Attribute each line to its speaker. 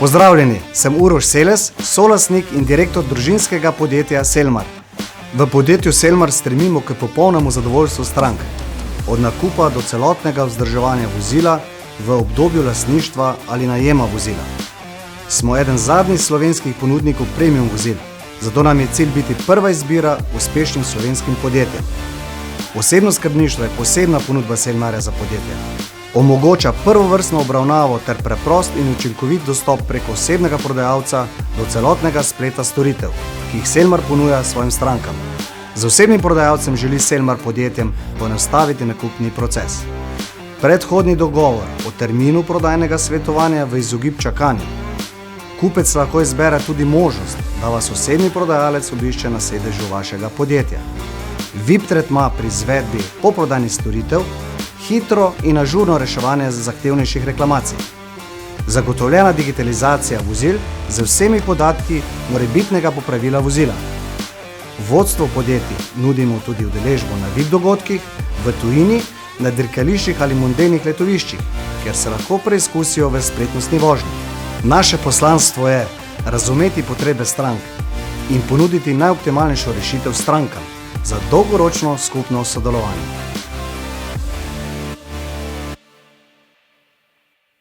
Speaker 1: Pozdravljeni, sem Uroš Seles, solastnik in direktor družinskega podjetja Selmar. V podjetju Selmar stremimo k popolnemu zadovoljstvu strank, od nakupa do celotnega vzdrževanja vozila v obdobju lastništva ali najema vozila. Smo eden zadnjih slovenskih ponudnikov premium vozil, zato nam je cilj biti prva izbira uspešnim slovenskim podjetjem. Osebno skrbništvo je posebna ponudba Selmarja za podjetje. Omogoča prvovrstno obravnavo ter preprost in učinkovit dostop preko osebnega prodajalca do celotnega spleta storitev, ki jih Selmar ponuja svojim strankam. Z osebnim prodajalcem želi Selmar podjetjem poenostaviti nakupni proces. Predhodni dogovor o terminu prodajnega svetovanja v izogib čakanju. Kupec lahko izbere tudi možnost, da vas osebni prodajalec obišče na sedežu vašega podjetja. VIP tretma pri izvedbi poprodajnih storitev, hitro in ažurno reševanje zahtevnejših reklamacij. Zagotovljena digitalizacija vozil z vsemi podatki morebitnega popravila vozila. Vodstvo podjetij nudimo tudi udeležbo na VIP dogodkih, v tujini, na dirkališčih ali mondejnih letoviščih, kjer se lahko preizkusijo v spretnostni vožnji. Naše poslanstvo je razumeti potrebe strank in ponuditi najoptimalnejšo rešitev strankam za dolgoročno skupno sodelovanje.